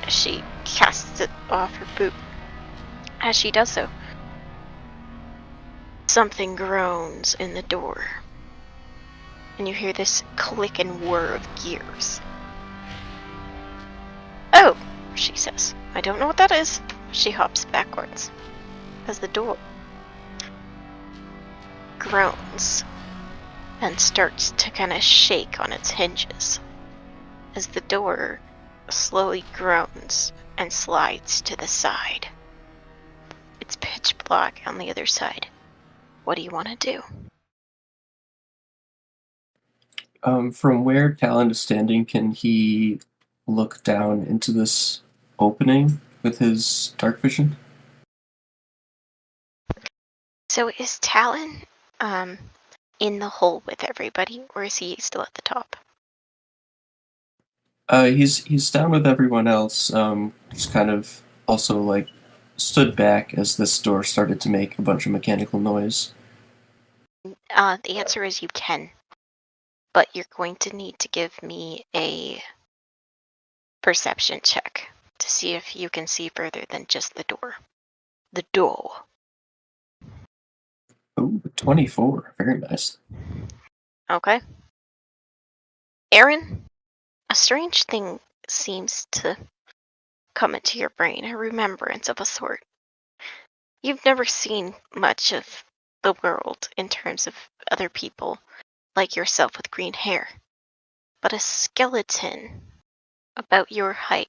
She casts it off her boot. As she does so, something groans in the door, and you hear this click and whir of gears. "Oh," she says, "I don't know what that is." She hops backwards as the door groans and starts to kind of shake on its hinges as the door slowly groans and slides to the side. It's pitch black on the other side. What do you want to do? From where Talon is standing, can he look down into this opening with his dark vision? So is Talon in the hole with everybody, or is he still at the top? He's down with everyone else. Just kind of also like stood back as this door started to make a bunch of mechanical noise. The answer is you can, but you're going to need to give me a perception check to see if you can see further than just the door. The door. Oh, 24. Very nice. Okay. Aaron, a strange thing seems to come into your brain, a remembrance of a sort. You've never seen much of the world in terms of other people like yourself with green hair, but a skeleton about your height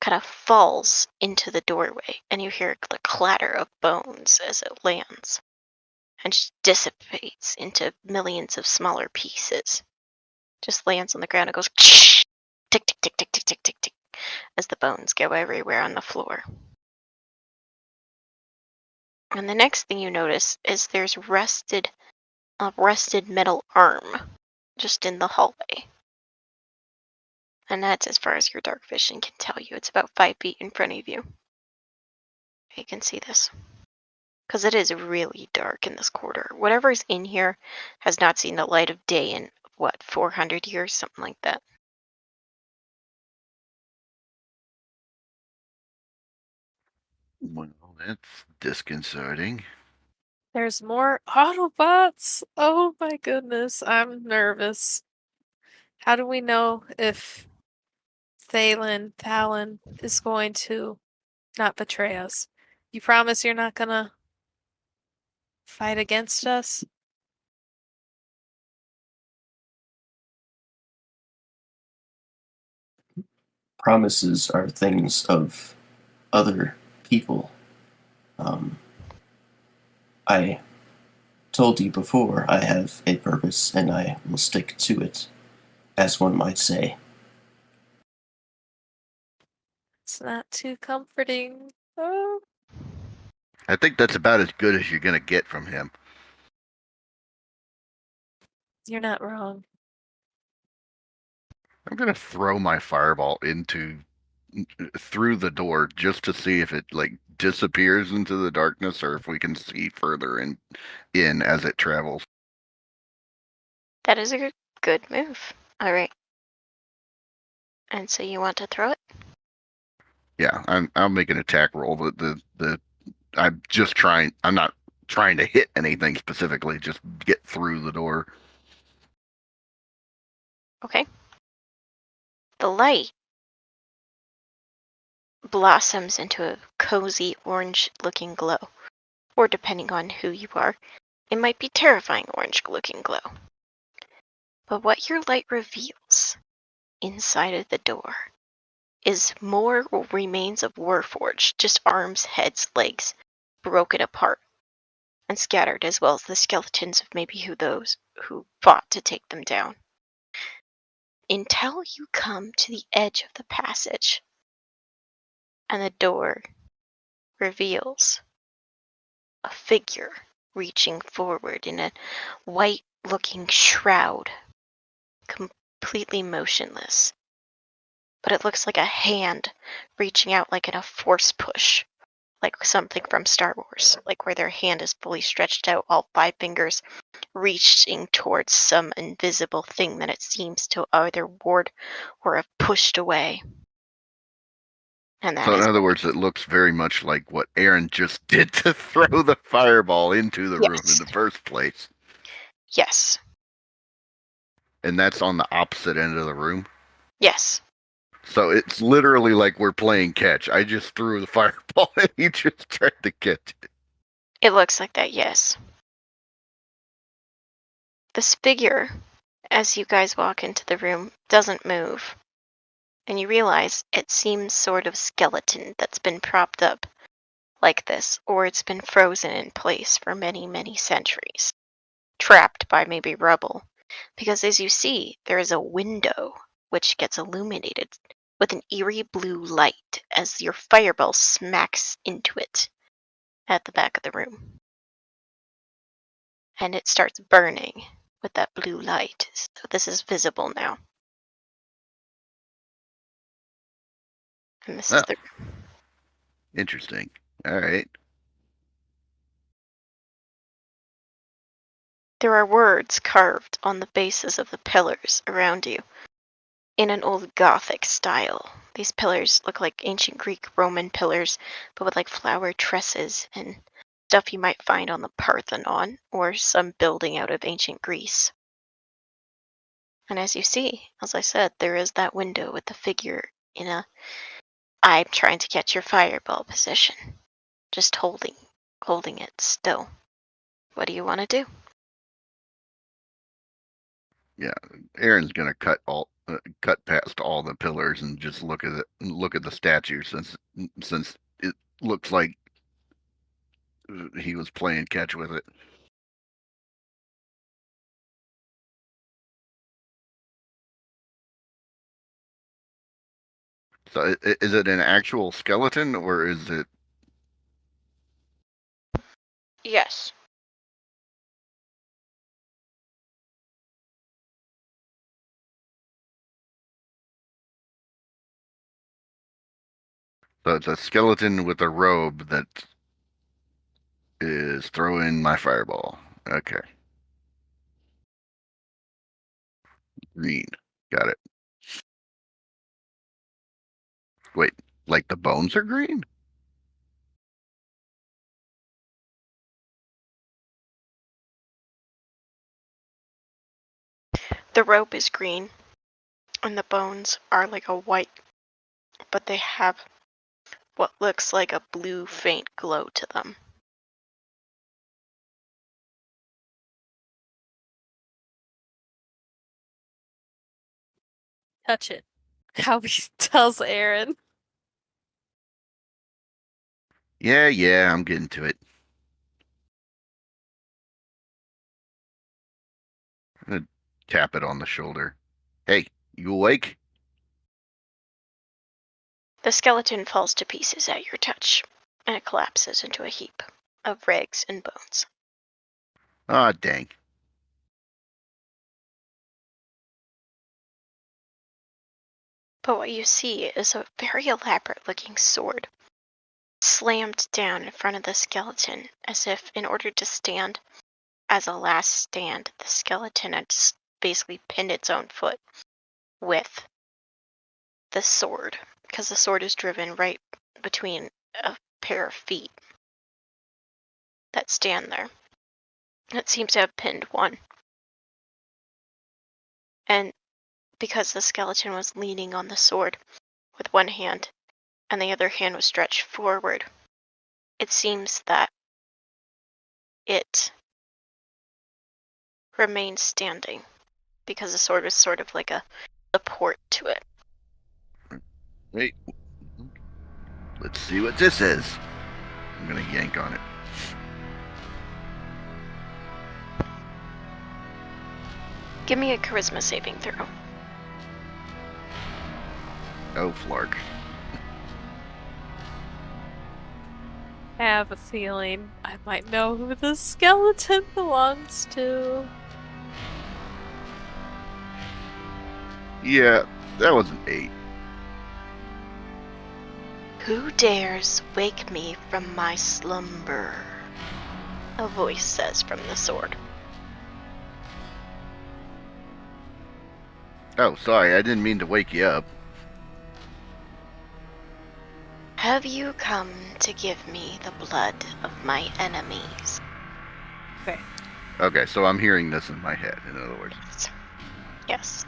kind of falls into the doorway, and you hear the clatter of bones as it lands and dissipates into millions of smaller pieces. Just lands on the ground and goes tick, tick, tick, tick, tick, tick, tick, tick, as the bones go everywhere on the floor. And the next thing you notice is there's a rusted metal arm just in the hallway. And that's as far as your dark vision can tell you. It's about 5 feet in front of you. You can see this. Because it is really dark in this corridor. Whatever's in here has not seen the light of day in, 400 years? Something like that. Well, that's disconcerting. There's more Autobots? Oh my goodness, I'm nervous. How do we know if Talon is going to not betray us? You promise you're not gonna fight against us? Promises are things of other people. Um, I told you before I have a purpose and I will stick to it, as one might say. It's not too comforting. Oh, I think that's about as good as you're going to get from him. you're not wrong. I'm going to throw my fireball through the door just to see if it like disappears into the darkness or if we can see further in as it travels. That is a good move. Alright. And so you want to throw it? Yeah, I'll make an attack roll. I'm just trying. I'm not trying to hit anything specifically. Just get through the door. Okay. The light blossoms into a cozy orange-looking glow. Or depending on who you are, it might be terrifying orange-looking glow. But what your light reveals inside of the door is more remains of Warforged, just arms, heads, legs, broken apart and scattered, as well as the skeletons of maybe those who fought to take them down. Until you come to the edge of the passage, and the door reveals a figure reaching forward in a white-looking shroud, completely motionless. But it looks like a hand reaching out like in a force push, like something from Star Wars, like where their hand is fully stretched out, all 5 fingers reaching towards some invisible thing that it seems to either ward or have pushed away. And that So in is other words, it looks very much like what Aaron just did to throw the fireball into the room in yes. the first place. Yes. And that's on the opposite end of the room. Yes. So it's literally like we're playing catch. I just threw the fireball and he just tried to catch it. It looks like that, yes. This figure, as you guys walk into the room, doesn't move. And you realize it seems sort of skeleton that's been propped up like this, or it's been frozen in place for many, many centuries, trapped by maybe rubble. Because as you see, there is a window which gets illuminated with an eerie blue light as your fireball smacks into it at the back of the room. And it starts burning with that blue light. So this is visible now. And this is Oh, the interesting. All right. There are words carved on the bases of the pillars around you in an old Gothic style. These pillars look like ancient Greek Roman pillars, but with like flower tresses and stuff you might find on the Parthenon or some building out of ancient Greece. And as you see, as I said, there is that window with the figure in a I'm trying to catch your fireball position. Just holding it still. What do you want to do? Yeah, Aaron's gonna cut past all the pillars and just look at the statue since it looks like he was playing catch with it. So is it an actual skeleton or is it? Yes. So it's a skeleton with a robe that is throwing my fireball. Okay, green. Got it. Wait, like the bones are green? The rope is green, and the bones are like a white, but they have what looks like a blue faint glow to them. Touch it. How he tells Aaron. Yeah, I'm getting to it. I'm gonna tap it on the shoulder. Hey, you awake? The skeleton falls to pieces at your touch, and it collapses into a heap of rags and bones. Ah, dang. But what you see is a very elaborate looking sword slammed down in front of the skeleton, as if in order to stand as a last stand, the skeleton had basically pinned its own foot with the sword, because the sword is driven right between a pair of feet that stand there. It seems to have pinned one. And because the skeleton was leaning on the sword with one hand and the other hand was stretched forward, it seems that it remained standing because the sword was sort of like a support to it. Wait. Let's see what this is. I'm gonna yank on it. Give me a charisma saving throw. Oh, Flark. I have a feeling I might know who the skeleton belongs to. Yeah, that was an 8. Who dares wake me from my slumber? A voice says from the sword. Oh, sorry, I didn't mean to wake you up. Have you come to give me the blood of my enemies? Okay. Okay, so I'm hearing this in my head, in other words. Yes.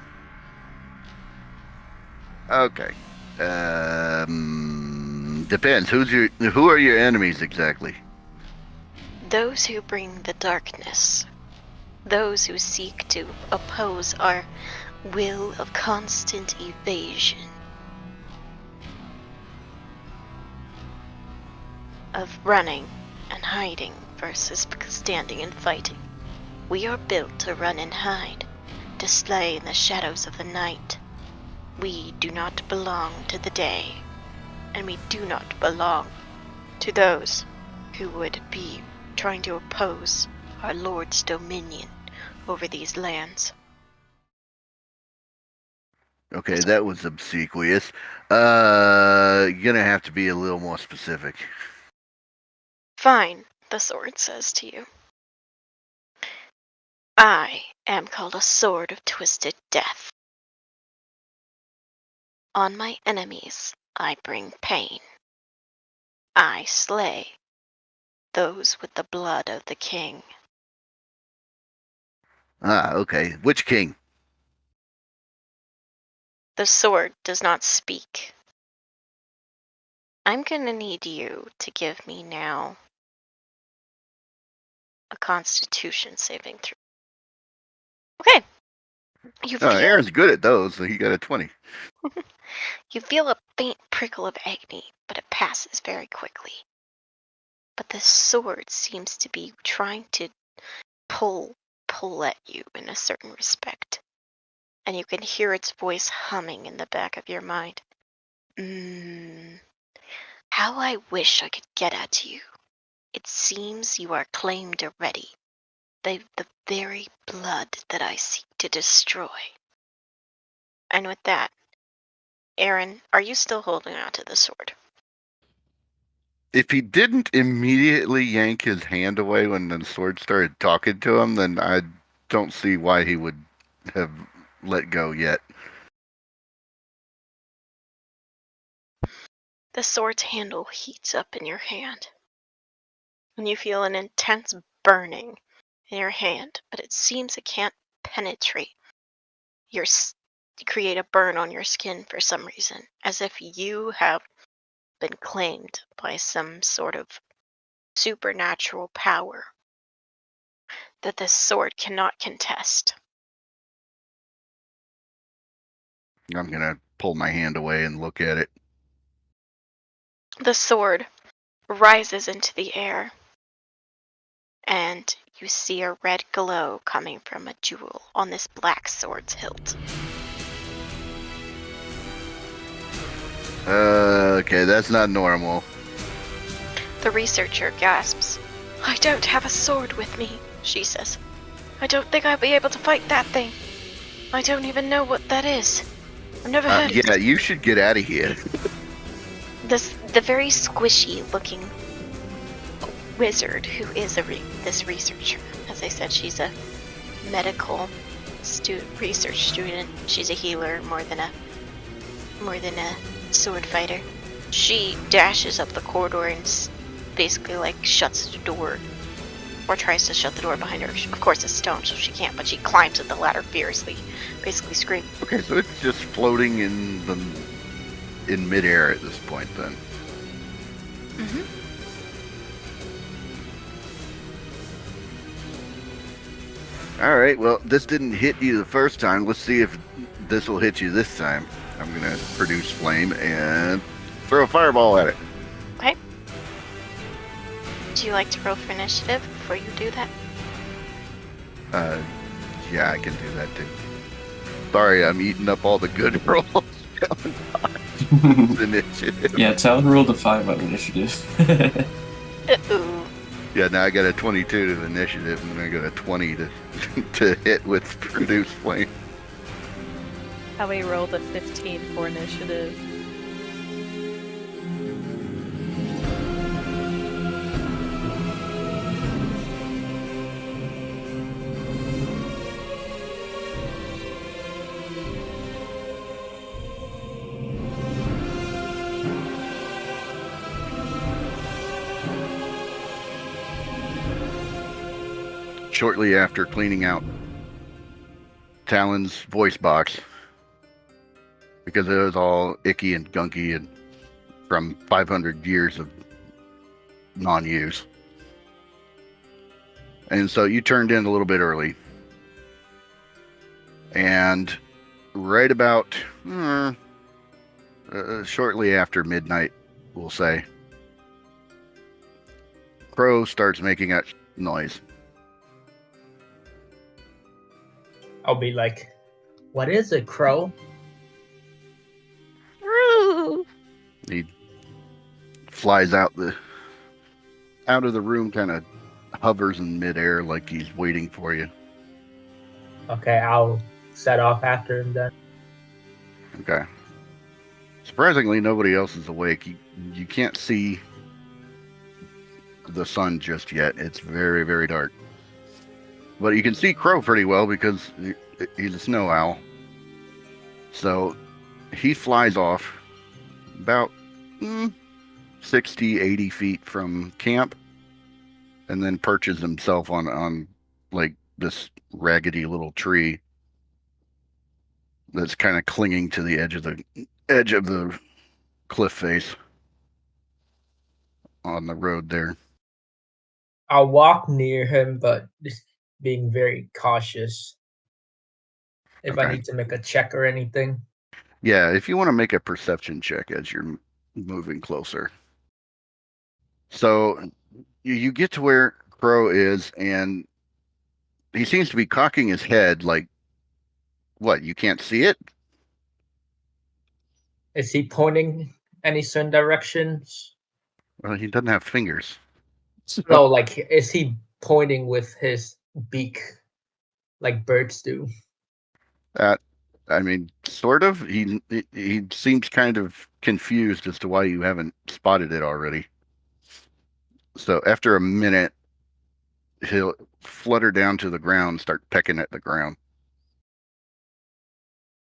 Okay. Depends. Who are your enemies exactly? Those who bring the darkness. Those who seek to oppose our will of constant evasion. Of running and hiding versus standing and fighting. We are built to run and hide, to slay in the shadows of the night. We do not belong to the day, and we do not belong to those who would be trying to oppose our Lord's dominion over these lands. Okay, that was obsequious. You're gonna have to be a little more specific. Fine, the sword says to you. I am called a sword of twisted death. On my enemies I bring pain. I slay those with the blood of the king. Ah, okay. Which king? The sword does not speak. I'm gonna need you to give me now a Constitution saving throw. Okay. You Oh, feel Aaron's good at those, so he got a 20. you feel a faint prickle of agony, but it passes very quickly. But the sword seems to be trying to pull at you in a certain respect. And you can hear its voice humming in the back of your mind. How I wish I could get at you. It seems you are claimed already. The very blood that I seek to destroy. And with that, Aaron, are you still holding on to the sword? If he didn't immediately yank his hand away when the sword started talking to him, then I don't see why he would have let go yet. The sword's handle heats up in your hand. And you feel an intense burning in your hand, but it seems it can't penetrate create a burn on your skin for some reason, as if you have been claimed by some sort of supernatural power that this sword cannot contest. I'm gonna pull my hand away and look at it. The sword rises into the air, and you see a red glow coming from a jewel on this black sword's hilt. Okay, that's not normal. The researcher gasps. I don't have a sword with me, she says. I don't think I'll be able to fight that thing. I don't even know what that is. I've never heard of it. Yeah, you should get out of here. The very squishy looking wizard who is this researcher. As I said, she's a medical research student. She's a healer more than a sword fighter. She dashes up the corridor and basically shuts the door, or tries to shut the door behind her. Of course it's stone, so she can't, but she climbs up the ladder furiously, basically screaming. Okay, so it's just floating in midair at this point then. Mm-hmm. All right, well, this didn't hit you the first time. Let's see if this will hit you this time. I'm going to produce flame and throw a fireball at it. Okay. Do you like to roll for initiative before you do that? Yeah, I can do that too. Sorry, I'm eating up all the good rolls. Initiative. Yeah, Talon rolled a 5 on initiative. Ooh. Yeah, now I got a 22 to initiative, and then I got a 20 to hit with produce flame. Howie rolled a 15 for initiative. shortly after cleaning out Talon's voice box because it was all icky and gunky and from 500 years of non-use. And so you turned in a little bit early. And right about shortly after midnight, we'll say, Crow starts making a noise. I'll be like, "What is it, Crow?" He flies out of the room, kind of hovers in midair like he's waiting for you. Okay, I'll set off after him then. Okay. Surprisingly, nobody else is awake. You can't see the sun just yet. It's very, very dark. But you can see Crow pretty well because he's a snow owl. So he flies off about 60, 80 feet from camp and then perches himself on like this raggedy little tree that's kind of clinging to the edge of the cliff face on the road there. I'll walk near him, but just being very cautious. If I Okay. need to make a check or anything. Yeah, if you want to make a perception check as you're moving closer. So you get to where Crow is, and he seems to be cocking his head like, what, you can't see it? Is he pointing any certain directions? Well, he doesn't have fingers. No, like, is he pointing with his beak like birds do? I mean, sort of. He seems kind of confused as to why you haven't spotted it already. So after a minute, he'll flutter down to the ground, start pecking at the ground.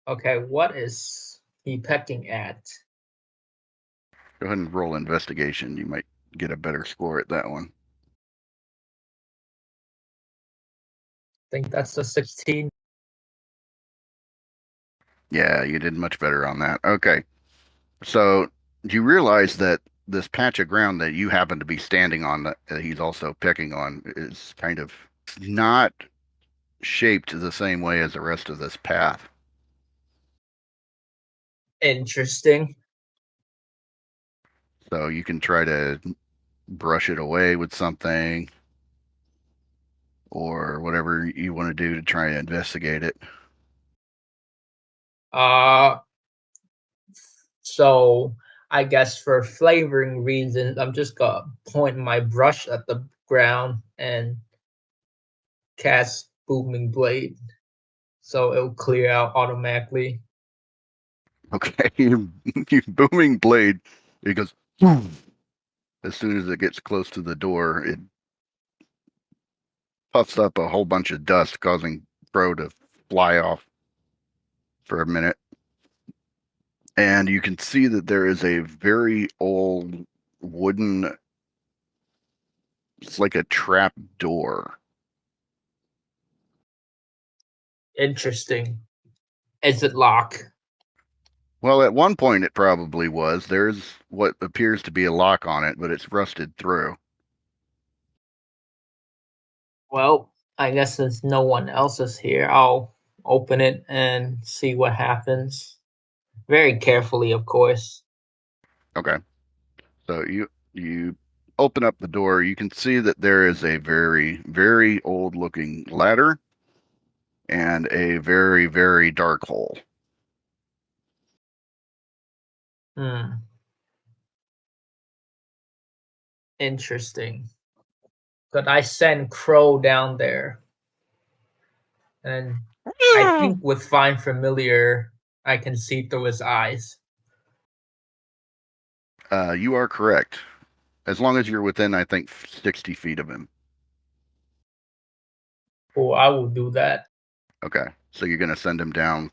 Okay, what is he pecking at? Go ahead and roll investigation. You might get a better score at that one. I think that's a 16. Yeah, you did much better on that. Okay. So you realize that this patch of ground that you happen to be standing on that he's also pecking on is kind of not shaped the same way as the rest of this path. Interesting. So you can try to brush it away with something or whatever you want to do to try and investigate it. So I guess for flavoring reasons, I'm just gonna point my brush at the ground and cast Booming Blade, so it'll clear out automatically. Okay, you booming blade. It goes. Boom. As soon as it gets close to the door, it puffs up a whole bunch of dust, causing Crow to fly off for a minute. And you can see that there is a very old wooden, it's like a trap door. Interesting. Is it locked? Well, at one point it probably was. There's what appears to be a lock on it, but it's rusted through. Well, I guess since no one else is here, I'll open it and see what happens. Very carefully, of course. Okay. So you open up the door. You can see that there is a very, very old looking ladder and a very, very dark hole. Interesting. Could I send Crow down there? And I think with Find Familiar, I can see through his eyes. You are correct. As long as you're within, I think, 60 feet of him. Oh, I will do that. Okay. So you're going to send him down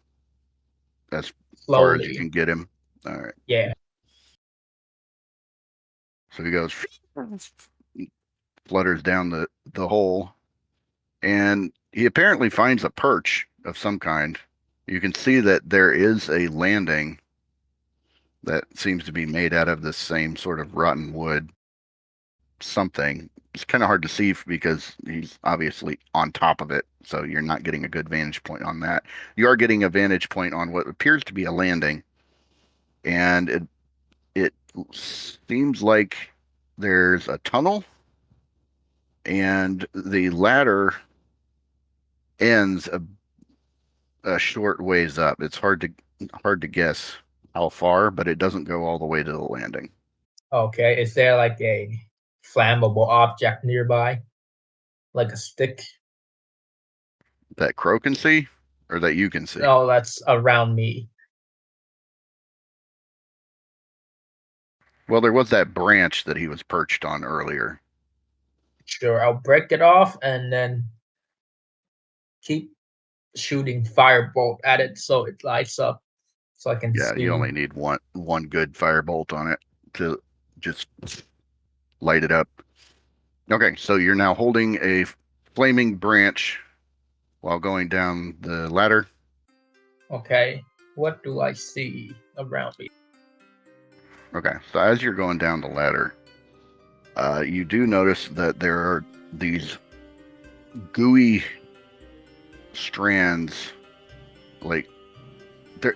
as far as you Slowly. can get him. All right. Yeah. So he goes, flutters down the hole, and he apparently finds a perch of some kind. You can see that there is a landing that seems to be made out of this same sort of rotten wood something. It's kind of hard to see because he's obviously on top of it, so you're not getting a good vantage point on that. You are getting a vantage point on what appears to be a landing, and it seems like there's a tunnel, and the ladder ends a short ways up. It's hard to guess how far, but it doesn't go all the way to the landing. Okay, is there like a flammable object nearby? Like a stick? That Crow can see, or that you can see? No, that's around me. Well, there was that branch that he was perched on earlier. Sure, I'll break it off and then keep shooting firebolt at it so it lights up so I can Yeah, see. you only need one good firebolt on it to just light it up. Okay, so you're now holding a flaming branch while going down the ladder. Okay, what do I see around me? Okay, so as you're going down the ladder, you do notice that there are these gooey strands, like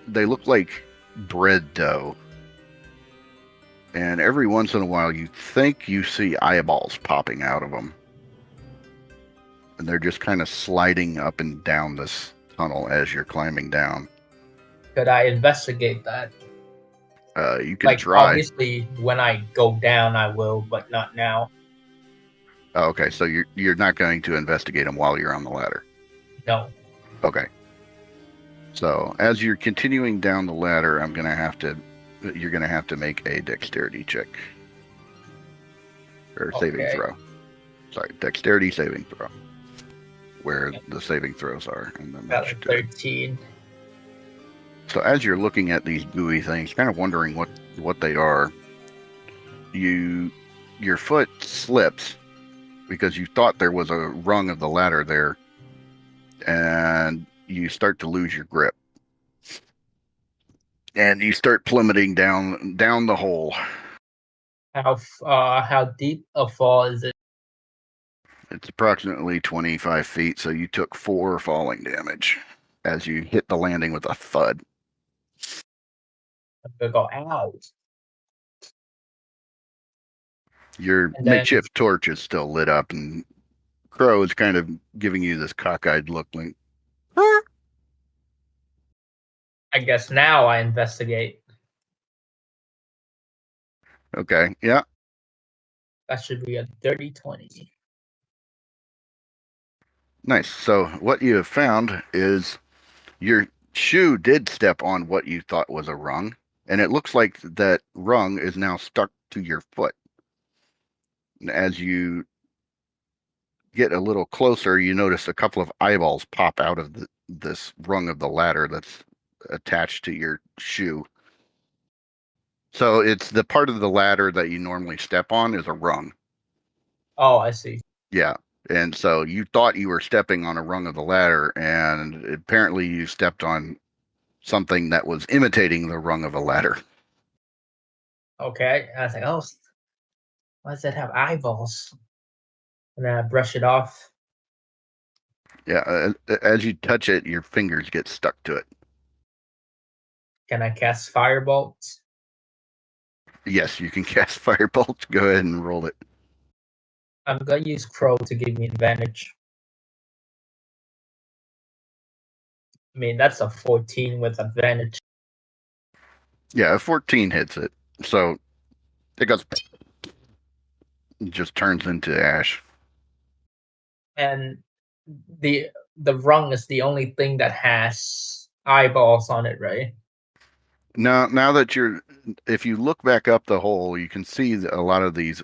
they look like bread dough. And every once in a while, you think you see eyeballs popping out of them. And they're just kind of sliding up and down this tunnel as you're climbing down. Could I investigate that? You can Like, try. obviously, when I go down, I will, but not now. Oh, okay, so you're not going to investigate them while you're on the ladder. No. Okay. So as you're continuing down the ladder, you're gonna have to make a dexterity check or saving Okay. throw. Sorry, dexterity saving throw. Where the saving throws are, and then Got that a should do it. 13. So as you're looking at these gooey things, kind of wondering what they are, your foot slips because you thought there was a rung of the ladder there, and you start to lose your grip, and you start plummeting down the hole. How deep a fall is it? It's approximately 25 feet, so you took 4 falling damage as you hit the landing with a thud. I'm gonna go, ow. Your And then makeshift torch is still lit up, and Crow is kind of giving you this cockeyed look like, I guess now I investigate. okay, yeah, That should be a dirty 20. nice. So what you have found is your shoe did step on what you thought was a rung, and it looks like that rung is now stuck to your foot. And as you get a little closer, you notice a couple of eyeballs pop out of this rung of the ladder that's attached to your shoe. So it's the part of the ladder that you normally step on is a rung. Oh, I see. Yeah. And so you thought you were stepping on a rung of the ladder, and apparently you stepped on something that was imitating the rung of a ladder. Okay. I was like, oh, why does that have eyeballs? And then I brush it off. Yeah. As you touch it, your fingers get stuck to it. Can I cast firebolt? Yes, you can cast Firebolt. Go ahead and roll it. I'm gonna use Crow to give me advantage. I mean, that's a 14 with advantage. Yeah, a 14 hits it. So it goes, just turns into ash. And the rung is the only thing that has eyeballs on it, right? Now that if you look back up the hole, you can see a lot of these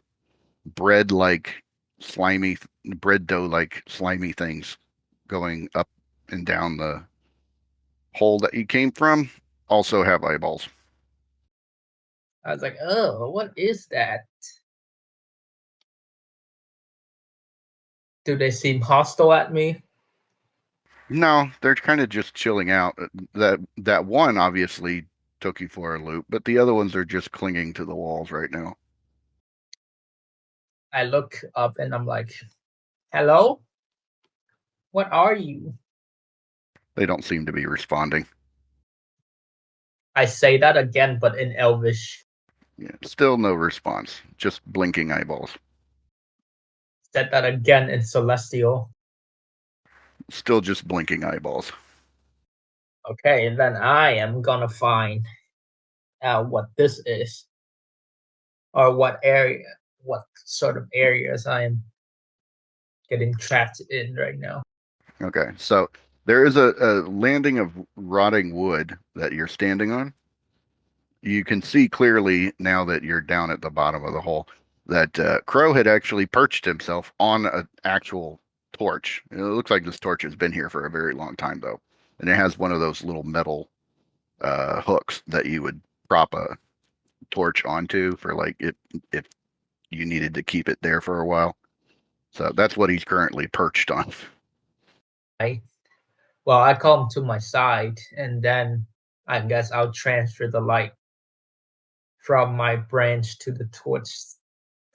bread-like slimy, bread dough-like slimy things going up and down the hole that you came from also have eyeballs. I was like, oh, what is that? Do they seem hostile at me? No, they're kind of just chilling out. That one obviously took you for a loop, but the other ones are just clinging to the walls right now. I look up and I'm like, hello? What are you? They don't seem to be responding. I say that again, but in Elvish. Yeah, still no response. Just blinking eyeballs. Said that again in Celestial. Still just blinking eyeballs. Okay, and then I am gonna find out what this is. Or what sort of areas I am getting trapped in right now. Okay, so there is a landing of rotting wood that you're standing on. You can see clearly now that you're down at the bottom of the hole that Crow had actually perched himself on an actual torch. It looks like this torch has been here for a very long time, though. And it has one of those little metal hooks that you would prop a torch onto for like if you needed to keep it there for a while. So that's what he's currently perched on. Right? Well, I come to my side, and then I guess I'll transfer the light from my branch to the torch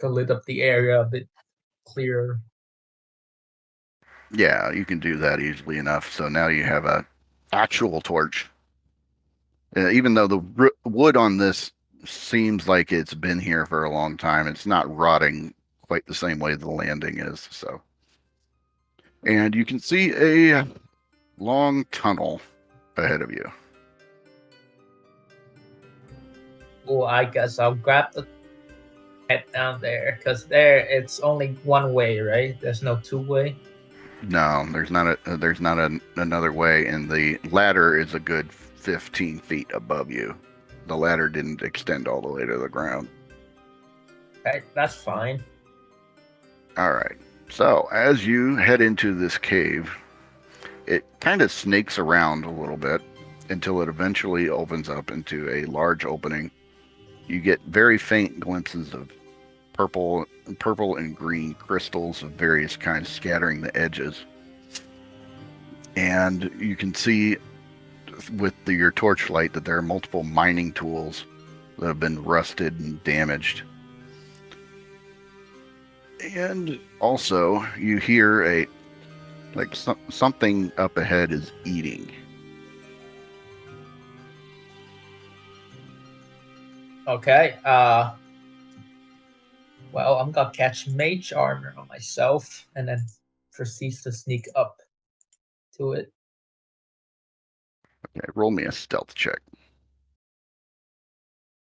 to lit up the area a bit clearer. Yeah, you can do that easily enough. So now you have a actual torch. Even though the wood on this seems like it's been here for a long time, it's not rotting quite the same way the landing is. So, and you can see a long tunnel ahead of you. Well, I guess I'll grab the head down there because there it's only one way, right? There's no two-way. No, there's not another way, and the ladder is a good 15 feet above you. The ladder didn't extend all the way to the ground. Okay, that's fine. All right. So as you head into this cave, it kind of snakes around a little bit until it eventually opens up into a large opening. You get very faint glimpses of purple and green crystals of various kinds scattering the edges. And you can see with your torchlight that there are multiple mining tools that have been rusted and damaged. And also you hear something up ahead is eating. Okay. Well, I'm gonna catch mage armor on myself and then proceed to sneak up to it. Okay, roll me a stealth check.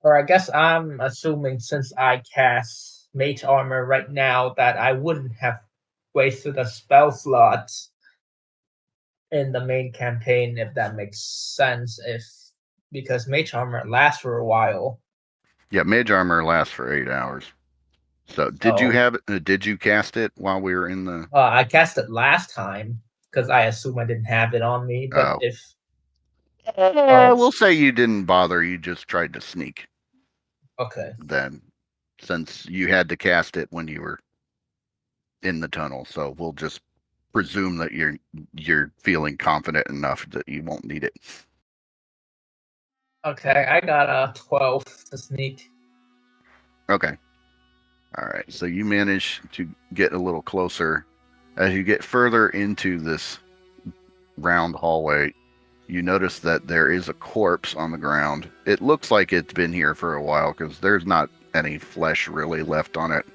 Or I guess I'm assuming since I cast mage armor right now that I wouldn't have wasted a spell slot in the main campaign, if that makes sense, because mage armor lasts for a while. Yeah, mage armor lasts for 8 hours. So did you have it? Did you cast it while we were in the? I cast it last time because I assume I didn't have it on me. But if we'll say you didn't bother, you just tried to sneak. Okay. Then, since you had to cast it when you were in the tunnel, so we'll just presume that you're feeling confident enough that you won't need it. Okay, I got a 12 to sneak. Okay. All right. So you manage to get a little closer. As you get further into this round hallway, you notice that there is a corpse on the ground. It looks like it's been here for a while because there's not any flesh really left on it.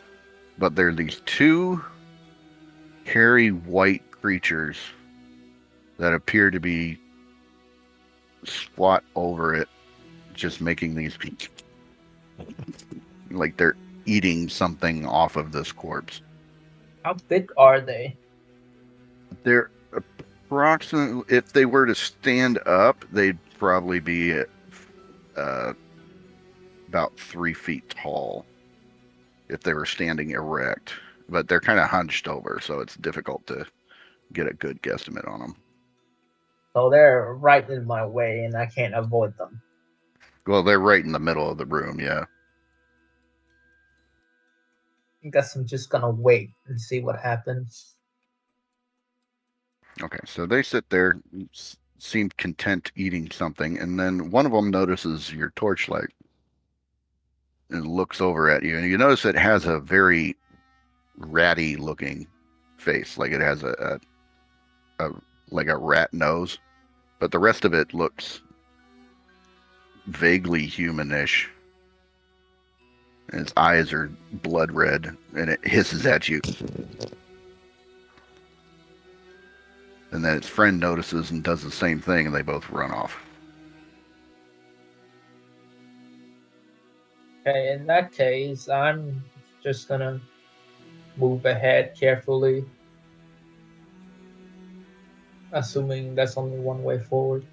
But there are these two hairy white creatures that appear to be squat over it, just making these like they're eating something off of this corpse. How big are they? They're approximately, if they were to stand up, they'd probably be about 3 feet tall if they were standing erect. But they're kind of hunched over, so it's difficult to get a good guesstimate on them. So they're right in my way, and I can't avoid them. Well, they're right in the middle of the room, yeah. I guess I'm just gonna wait and see what happens. Okay, so they sit there, seem content eating something, and then one of them notices your torchlight and looks over at you, and you notice it has a very ratty looking face, like it has a like a rat nose, but the rest of it looks vaguely humanish. And its eyes are blood red, and it hisses at you. And then its friend notices and does the same thing, and they both run off. Okay, in that case, I'm just gonna move ahead carefully, assuming that's only one way forward.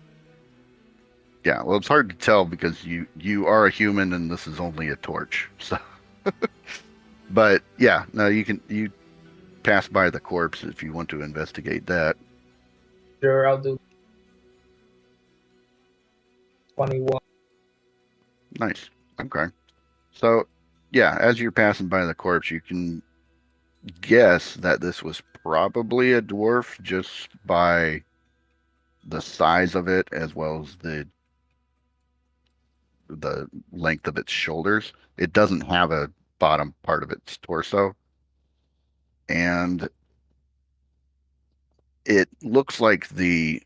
Yeah, well, it's hard to tell because you are a human, and this is only a torch. So, but yeah, no, you pass by the corpse if you want to investigate that. Sure, I'll do 21. Nice. Okay. So, yeah, as you're passing by the corpse, you can guess that this was probably a dwarf just by the size of it as well as the length of its shoulders. It doesn't have a bottom part of its torso, and it looks like the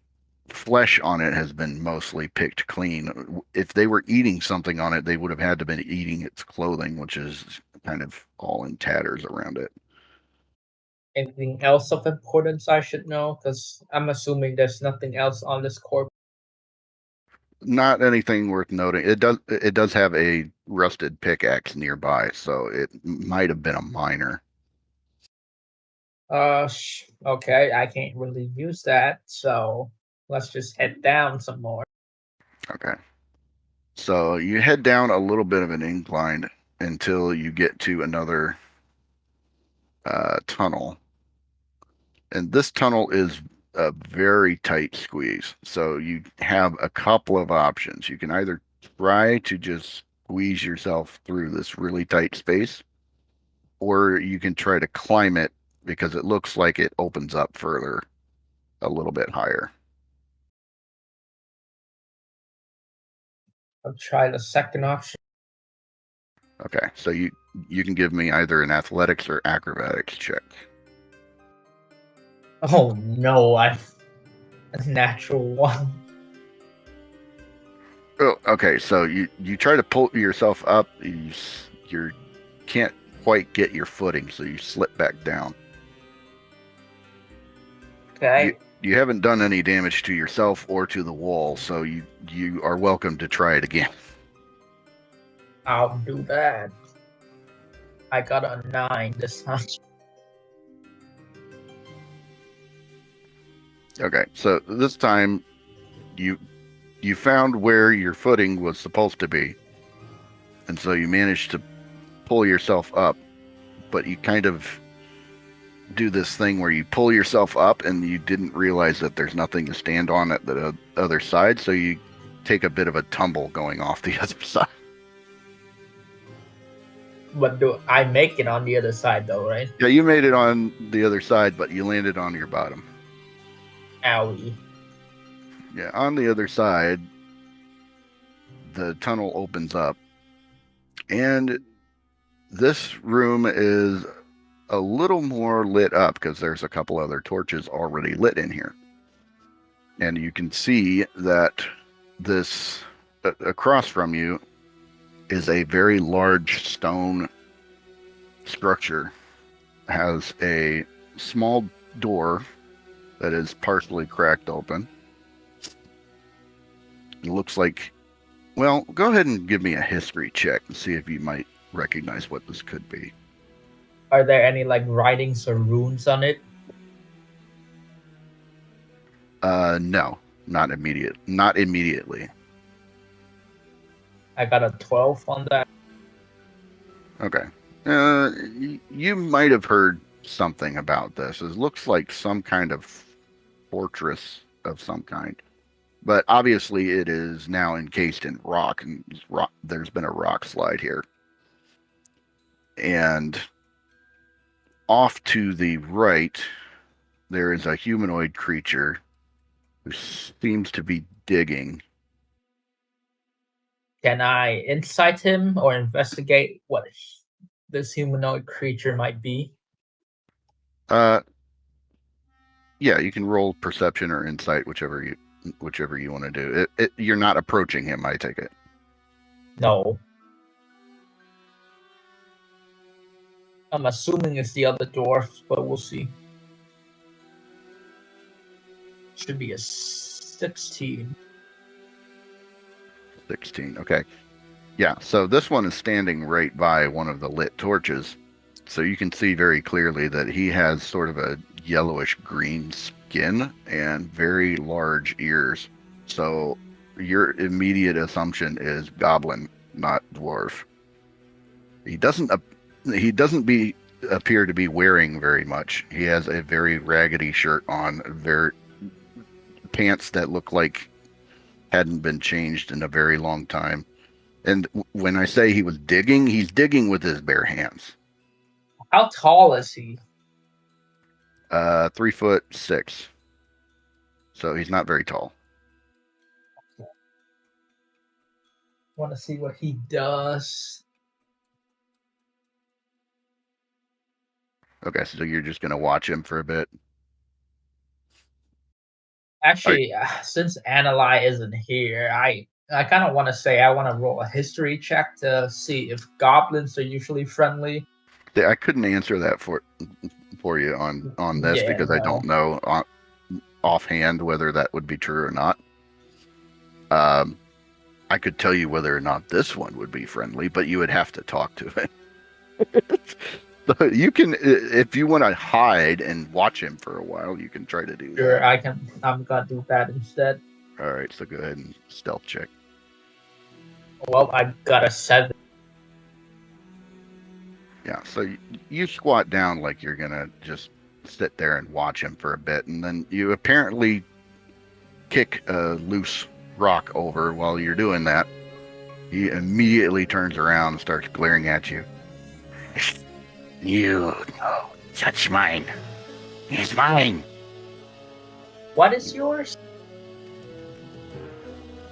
flesh on it has been mostly picked clean. If they were eating something on it, they would have had to been eating its clothing, which is kind of all in tatters around it. Anything else of importance I should know? Because I'm assuming there's nothing else on this corpse. Not anything worth noting. It does have a rusted pickaxe nearby, so it might have been a miner. Okay, I can't really use that, so let's just head down some more. Okay. So you head down a little bit of an incline until you get to another tunnel. And this tunnel is a very tight squeeze. So you have a couple of options. You can either try to just squeeze yourself through this really tight space, or you can try to climb it because it looks like it opens up further a little bit higher. I'll try the second option. Okay, so you can give me either an athletics or acrobatics check. Oh no, I've a natural one. Oh, okay. So you try to pull yourself up. You can't quite get your footing, so you slip back down. Okay, You haven't done any damage to yourself or to the wall, so you are welcome to try it again. I'll do that. I got a 9 this time. Okay, so this time you found where your footing was supposed to be, and so you managed to pull yourself up, but you kind of do this thing where you pull yourself up and you didn't realize that there's nothing to stand on at the other side, so you take a bit of a tumble going off the other side. But do I make it on the other side though, right? Yeah, you made it on the other side, but you landed on your bottom. Owie. Yeah, on the other side, the tunnel opens up, and this room is a little more lit up because there's a couple other torches already lit in here. And you can see that this across from you is a very large stone structure. Has a small door that is partially cracked open. It looks like, well, go ahead and give me a history check and see if you might recognize what this could be. Are there any like writings or runes on it? No, not immediately. I got a 12 on that. Okay. You might have heard something about this. It looks like some kind of fortress of some kind. But obviously it is now encased in rock, and there's been a rock slide here. And off to the right, there is a humanoid creature who seems to be digging. Can I insight him or investigate what this humanoid creature might be? Yeah, you can roll perception or insight, whichever you want to do. You're not approaching him, I take it. No. I'm assuming it's the other dwarf, but we'll see. Should be a 16. 16. Okay. Yeah, so this one is standing right by one of the lit torches. So you can see very clearly that he has sort of a yellowish green skin and very large ears. So your immediate assumption is goblin, not dwarf. He doesn't appear to be wearing very much. He has a very raggedy shirt on, very pants that look like hadn't been changed in a very long time. And when I say he was digging, he's digging with his bare hands. How tall is he? 3'6". So he's not very tall. Want to see what he does. Okay, so you're just gonna watch him for a bit. Actually, since Anali isn't here, I kind of want to say I want to roll a history check to see if goblins are usually friendly. I couldn't answer that for you on this because I don't know offhand whether that would be true or not. I could tell you whether or not this one would be friendly, but you would have to talk to it. So you can, if you want to hide and watch him for a while, you can try to do Sure, that. I can. I'm gonna do that instead. All right, so go ahead and stealth check. Well, I got a 7. Yeah, so you squat down like you're gonna just sit there and watch him for a bit, and then you apparently kick a loose rock over while you're doing that. He immediately turns around and starts glaring at you. You no touch mine. He's mine. What is yours?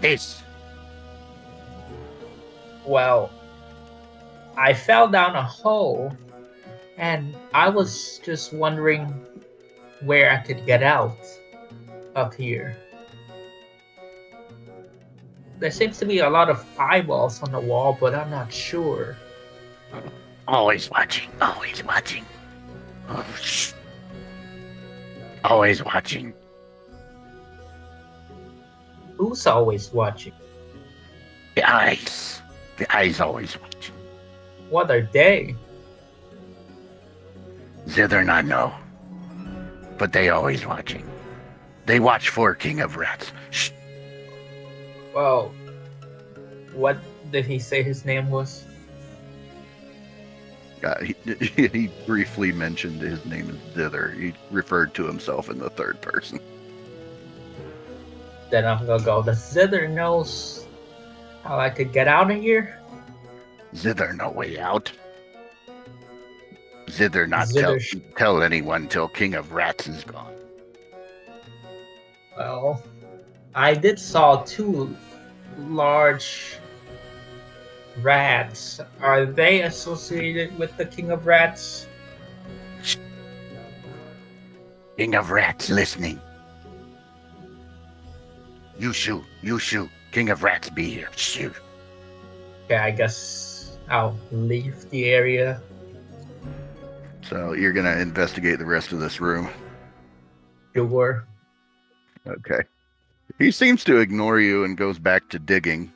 This. Well, I fell down a hole, and I was just wondering where I could get out up here. There seems to be a lot of eyeballs on the wall, but I'm not sure. Always watching, always watching. Oh, shh. Always watching. Who's always watching? The eyes. The eyes always watching. What are they? Thither not know. But they always watching. They watch for King of Rats. Shh. Well, what did he say his name was? He briefly mentioned his name is Zither. He referred to himself in the third person. Then I'm gonna go. The Zither knows how I could get out of here. Zither no way out. Zither not Zither tell anyone till King of Rats is gone. Well, I did saw 2 large rats. Are they associated with the King of Rats? King of Rats listening. You shoot. King of Rats be here. Shoot. Okay, I guess I'll leave the area. So you're gonna investigate the rest of this room. Sure. Okay. He seems to ignore you and goes back to digging.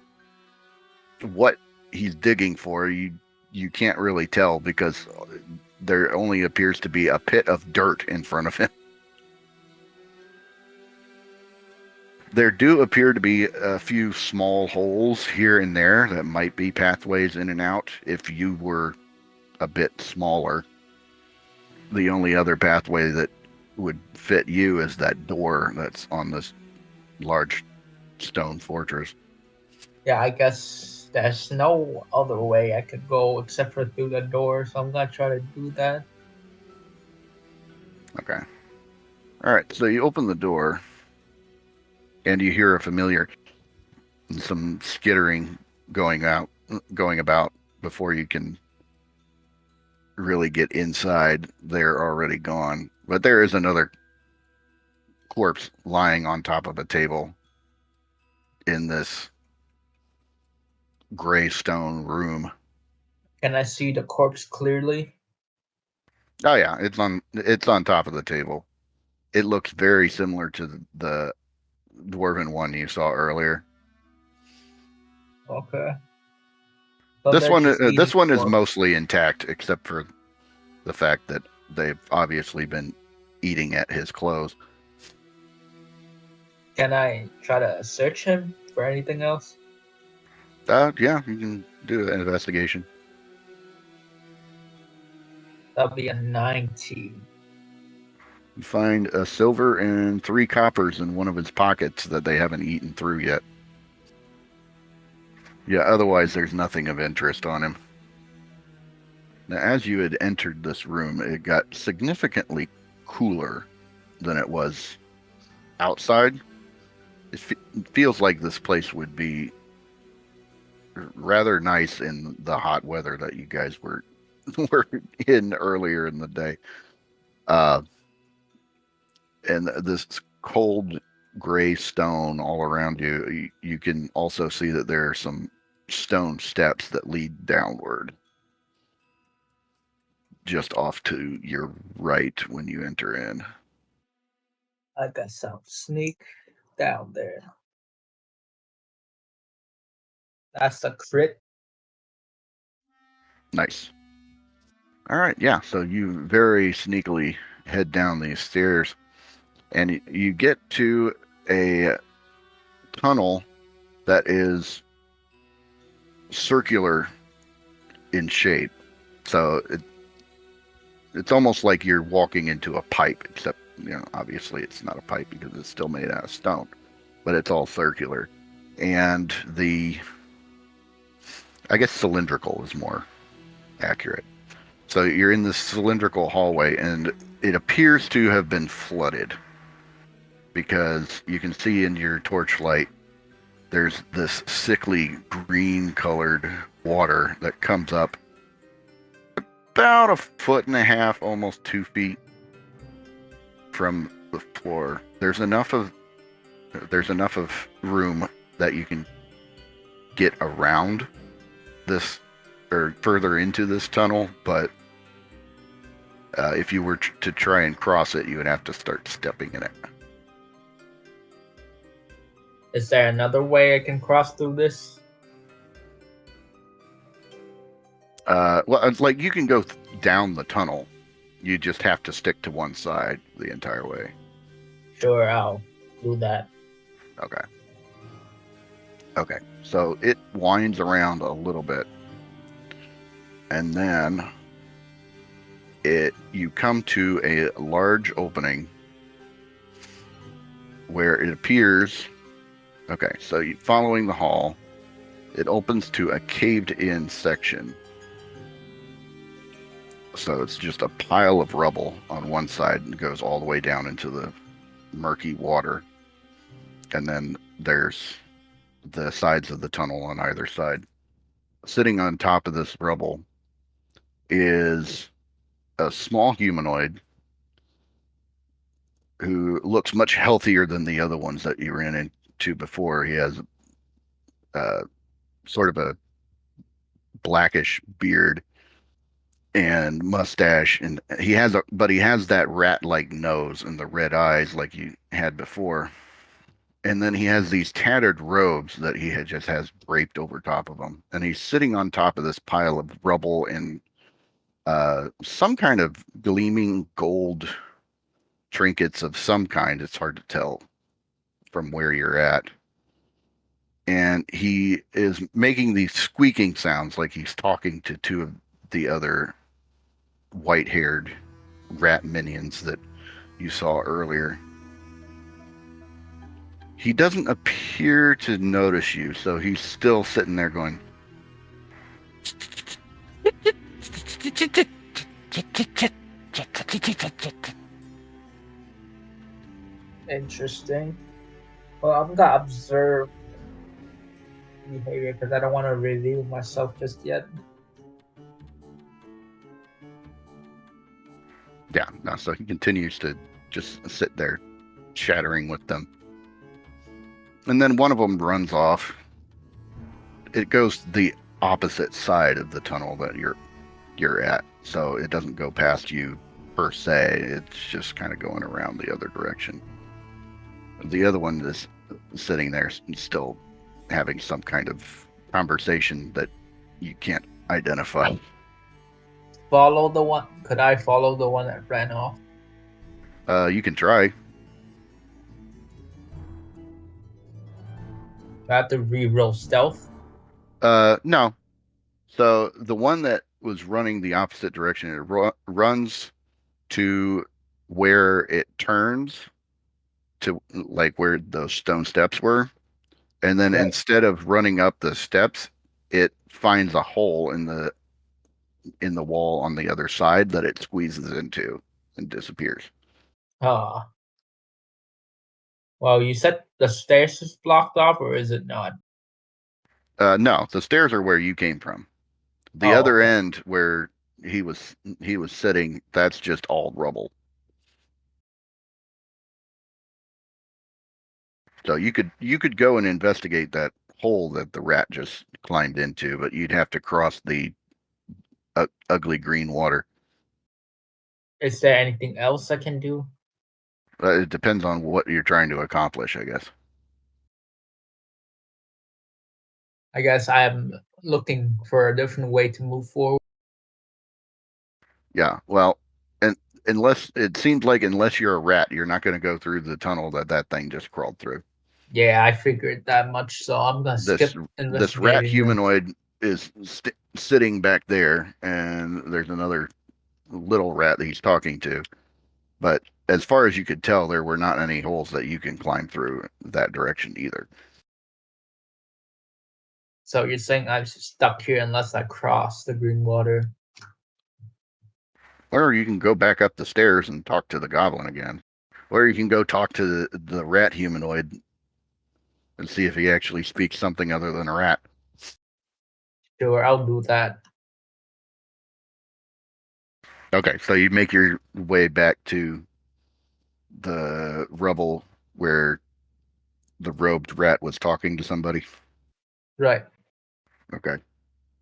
What he's digging for, you can't really tell because there only appears to be a pit of dirt in front of him. There do appear to be a few small holes here and there that might be pathways in and out if you were a bit smaller. The only other pathway that would fit you is that door that's on this large stone fortress. Yeah, I guess there's no other way I could go except for through the door, so I'm gonna try to do that. Okay. All right, so you open the door, and you hear a familiar, and some skittering going about before you can really get inside. They're already gone, but there is another corpse lying on top of a table in this gray stone room. Can I see the corpse clearly? Oh yeah, it's on top of the table. It looks very similar to the dwarven one you saw earlier. Okay. So they're just eating This one is corpse. mostly intact, except for the fact that they've obviously been eating at his clothes. Can I try to search him for anything else? Yeah, you can do an investigation. That'll be a 19. You find a silver and 3 coppers in one of his pockets that they haven't eaten through yet. Yeah, otherwise there's nothing of interest on him. Now, as you had entered this room, it got significantly cooler than it was outside. It feels like this place would be rather nice in the hot weather that you guys were in earlier in the day. And this cold gray stone all around you. You can also see that there are some stone steps that lead downward just off to your right when you enter in. I guess I'll sneak down there. That's a crit. Nice. All right, yeah. So you very sneakily head down these stairs, and you get to a tunnel that is circular in shape. So it's almost like you're walking into a pipe, except, obviously it's not a pipe because it's still made out of stone, but it's all circular. And I guess cylindrical is more accurate. So you're in this cylindrical hallway, and it appears to have been flooded because you can see in your torchlight there's this sickly green colored water that comes up about 1.5 feet, almost 2 feet from the floor. There's enough of room that you can get around this or further into this tunnel, but if you were to try and cross it, you would have to start stepping in it. Is there another way I can cross through this? Well, it's like you can go down the tunnel. You just have to stick to one side the entire way. Sure, I'll do that. Okay. So it winds around a little bit, and then you come to a large opening where it appears. Okay, so following the hall, it opens to a caved-in section. So it's just a pile of rubble on one side and goes all the way down into the murky water. And then there's the sides of the tunnel on either side. Sitting on top of this rubble is a small humanoid who looks much healthier than the other ones that you ran into before. He has sort of a blackish beard and mustache, and he has that rat-like nose and the red eyes like you had before. And then he has these tattered robes that he just has draped over top of him, and he's sitting on top of this pile of rubble and some kind of gleaming gold trinkets of some kind. It's hard to tell from where you're at. And he is making these squeaking sounds like he's talking to 2 of the other white-haired rat minions that you saw earlier. He doesn't appear to notice you, so he's still sitting there going. Interesting. Well, I'm gonna observe behavior because I don't want to reveal myself just yet. Yeah, no, so he continues to just sit there, chattering with them. And then one of them runs off. It goes the opposite side of the tunnel that you're at, so it doesn't go past you per se. It's just kind of going around the other direction. The other one is sitting there still having some kind of conversation that you can't identify. Follow the one. Could I follow the one that ran off? You can try. I have to re-roll stealth. No. So the one that was running the opposite direction, it runs to where it turns to like where those stone steps were. And then Right. instead of running up the steps, it finds a hole in the wall on the other side that it squeezes into and disappears. Ah. Well, you said the stairs is blocked off, or is it not? No, the stairs are where you came from. The Oh, other okay. end where he was sitting, that's just all rubble. So you could go and investigate that hole that the rat just climbed into, but you'd have to cross the ugly green water. Is there anything else I can do? It depends on what you're trying to accomplish, I guess. I guess I'm looking for a different way to move forward. Yeah, well, and unless it seems like unless you're a rat, you're not going to go through the tunnel that thing just crawled through. Yeah, I figured that much, so I'm gonna skip This rat investigating then. humanoid is sitting back there, and there's another little rat that he's talking to. But as far as you could tell, there were not any holes that you can climb through that direction either. So you're saying I'm stuck here unless I cross the green water? Or you can go back up the stairs and talk to the goblin again. Or you can go talk to the rat humanoid and see if he actually speaks something other than a rat. Sure, I'll do that. Okay, so you make your way back to the rubble where the robed rat was talking to somebody. Right. Okay.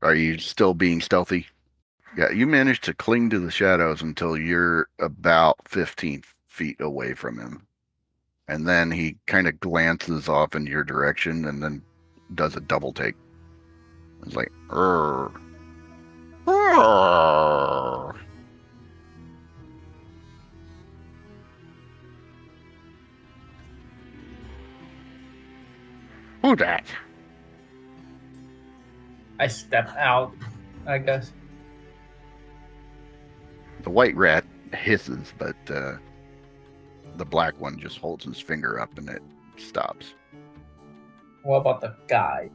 Are you still being stealthy? Yeah, you managed to cling to the shadows until you're about 15 feet away from him. And then he kind of glances off in your direction and then does a double take. It's like, "Urgh. Urgh." Who that? I step out, I guess. The white rat hisses, but the black one just holds his finger up and it stops. What about the guy?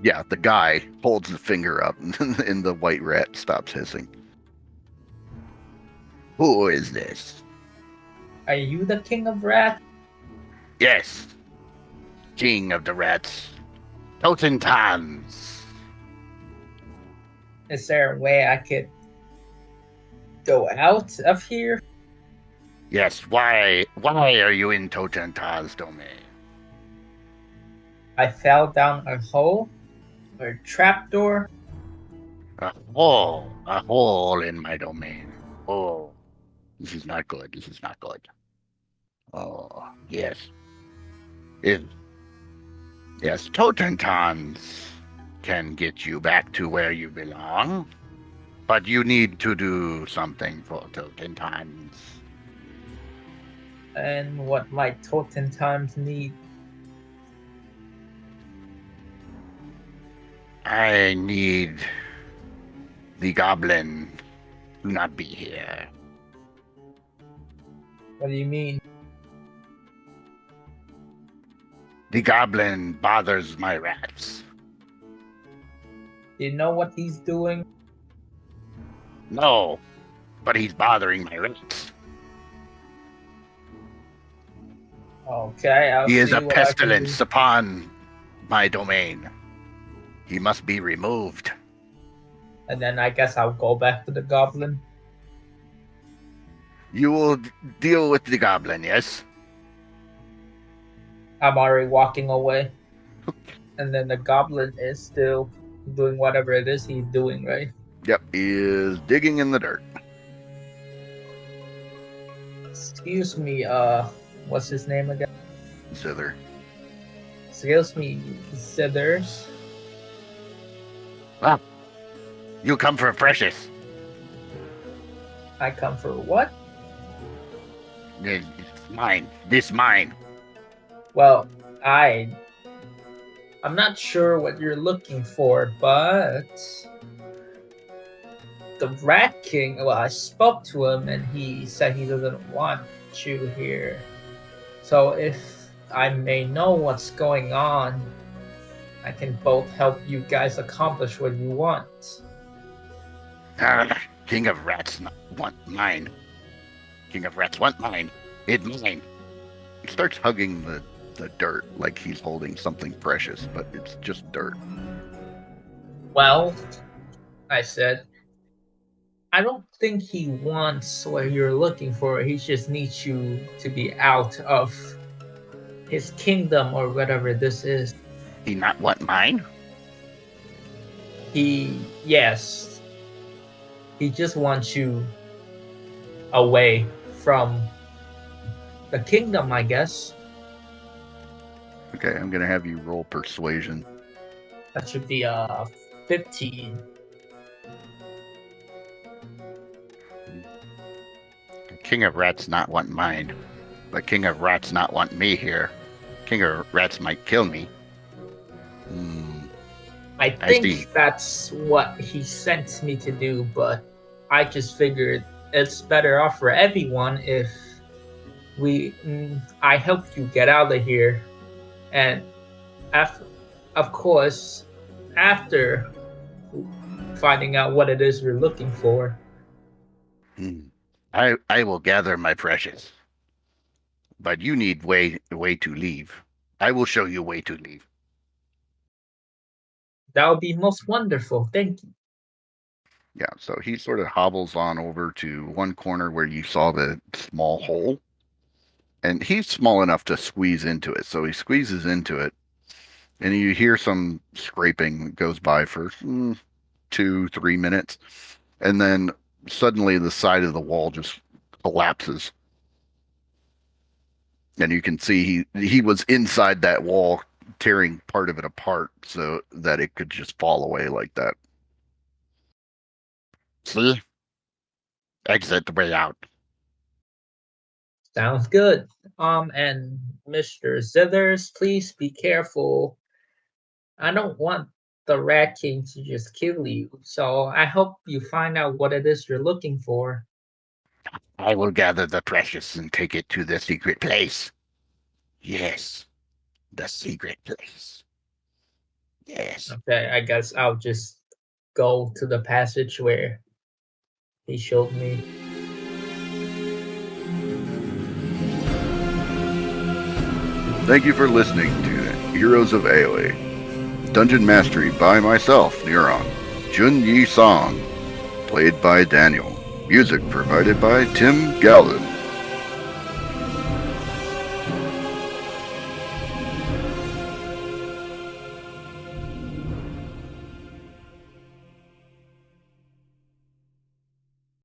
Yeah, the guy holds the finger up and the white rat stops hissing. Who is this? Are you the king of rats? Yes. King of the rats. Totentans. Is there a way I could go out of here? Yes, why are you in Totentan's domain? I fell down a hole or a trapdoor. A hole in my domain. Oh, this is not good. This is not good. Oh, yes. Yes, Totentans can get you back to where you belong, but you need to do something for Totentans. And what might Totentans need? I need the goblin to not be here. What do you mean? The goblin bothers my rats. Do you know what he's doing? No, but he's bothering my rats. Okay, I'll He is see a what I can pestilence do. upon my domain. He must be removed. And then I guess I'll go back to the goblin. You will deal with the goblin, yes? I'm already walking away. And then the goblin is still doing whatever it is he's doing, right? Yep, he is digging in the dirt. Excuse me, what's his name again? Zither. Excuse me, Zithers. Well, you come for precious. I come for what? It's mine. This mine. Well, I'm not sure what you're looking for, but the Rat King, well, I spoke to him and he said he doesn't want you here. So if I may know what's going on, I can both help you guys accomplish what you want. King of Rats want mine. King of Rats want mine. It's mine. He starts hugging the dirt like he's holding something precious, but it's just dirt. Well, I said, I don't think he wants what you're looking for. He just needs you to be out of his kingdom or whatever this is. He not want mine? Yes. He just wants you away from the kingdom, I guess. Okay, I'm gonna have you roll persuasion. That should be 15. The King of Rats not want mine. The King of Rats not want me here. King of Rats might kill me. I I think see. that's what he sent me to do, but I just figured it's better off for everyone if I help you get out of here, and of course, after finding out what it is you're looking for. I will gather my precious. But you need way to leave. I will show you way to leave. That would be most wonderful. Thank you. Yeah, so he sort of hobbles on over to one corner where you saw the small hole. And he's small enough to squeeze into it. So he squeezes into it. And you hear some scraping that goes by for 2-3 minutes. And then suddenly the side of the wall just collapses. And you can see he was inside that wall, tearing part of it apart so that it could just fall away like that. See? Exit the way out. Sounds good. And Mr. Zithers, please be careful. I don't want the Rat King to just kill you, so I hope you find out what it is you're looking for. I will gather the precious and take it to the secret place. Yes, the secret place. Yes. Okay, I guess I'll just go to the passage where he showed me. Thank you for listening to Heroes of Aeowe. Dungeon Mastery by myself, Nyuuron. Jun Yi Song, played by Daniel. Music provided by Tim Galvin.